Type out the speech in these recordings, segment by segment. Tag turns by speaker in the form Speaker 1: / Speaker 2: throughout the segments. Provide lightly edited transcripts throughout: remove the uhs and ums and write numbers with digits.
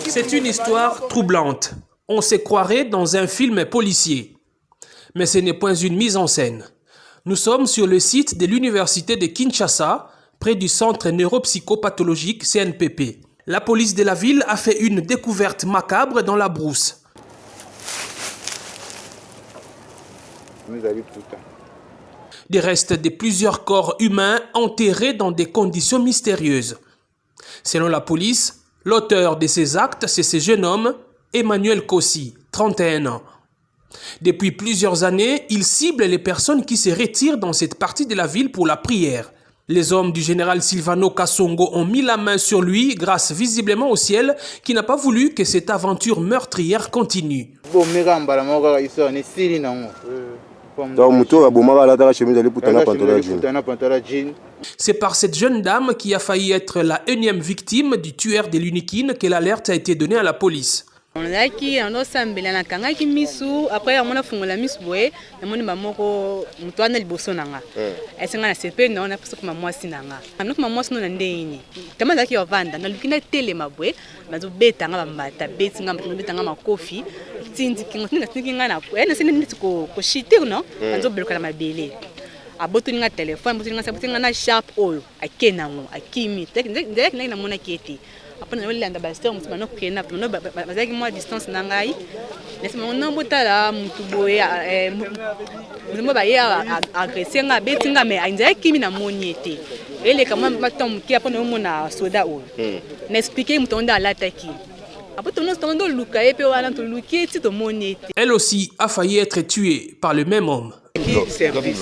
Speaker 1: C'est une histoire troublante. On se croirait dans un film policier. Mais ce n'est point une mise en scène. Nous sommes sur le site de l'université de Kinshasa, près du centre neuropsychopathologique CNPP. La police de la ville a fait une découverte macabre dans la brousse. Des restes de plusieurs corps humains enterrés dans des conditions mystérieuses. Selon la police, l'auteur de ces actes, c'est ce jeune homme, Emmanuel Kossi, 31 ans. Depuis plusieurs années, il cible les personnes qui se retirent dans cette partie de la ville pour la prière. Les hommes du général Silvano Kasongo ont mis la main sur lui grâce visiblement au ciel qui n'a pas voulu que cette aventure meurtrière continue. C'est par cette jeune dame qui a failli être la énième victime du tueur de l'Unikine que l'alerte a été donnée à la police.
Speaker 2: On a qui on a sambela na kanga ki misu après on a fungola misu boye na moni mamoko mutwana liboso nanga esenga na sepe na ona puso kuma mwasi nanga amno kuma mwasi no na ndeni tama zaki yovanda na lukina tele mabwe nazo beta nga bambata beti nga beta nga makofi tindi kinga na ena sene nditi ko shite no nazo beluka na mabele aboto nga telefone aboto nga sabuti nga na sharp oil akena ngo akimi ndek na mona keti après on a baston on a pris na distance nangai laisse mon nom botala mutu boye mo ba ya agresser nga betinga me ainza kimi na moniete ele kama matom ki après on na soda o na expliquer mutonda l'attaque.
Speaker 1: Elle aussi a failli être tuée par le même homme.
Speaker 3: Service.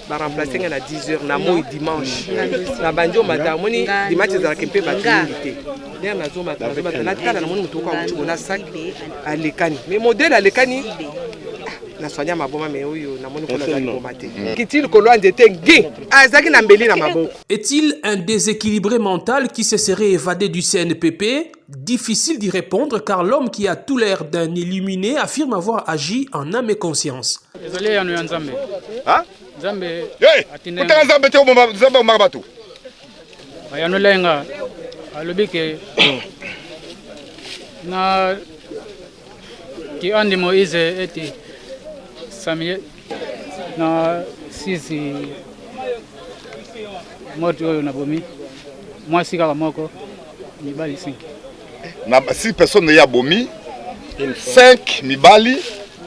Speaker 3: Va remplacer à 10h na moi dimanche. Na banjo matamoni dimanche za kempe batunité. Ndia na zo matamoni na tala na moni mutoka uchuko na sac alekani. Mais modèle alekani na sonya maboma me oyo na moni kona za bomate. Kitili kolo ndete ngi azaki na mbeli na maboko.
Speaker 1: Est-il un déséquilibré mental qui se serait évadé du CNPP? Difficile d'y répondre car l'homme qui a tout l'air d'un illuminé affirme avoir agi en âme et conscience.
Speaker 4: Désolé, on est en Zambé.
Speaker 5: Hein?
Speaker 4: Zambé.
Speaker 5: Hey! Pourtant Zambé tu es Zambé au Marabatou.
Speaker 4: On est là, à l'obéque. Na qui andi Moïse était Samuel na sisi moto na bomi. Moi si kala moko ni bali 5.
Speaker 5: Na 6 personnes y a bomi, 5 mibali,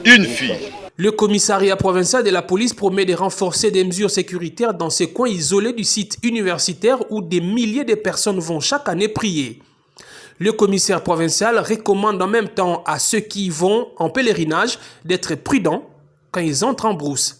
Speaker 5: une fille.
Speaker 1: Le commissariat provincial de la police promet de renforcer des mesures sécuritaires dans ces coins isolés du site universitaire où des milliers de personnes vont chaque année prier. Le commissaire provincial recommande en même temps à ceux qui vont en pèlerinage d'être prudents quand ils entrent en brousse.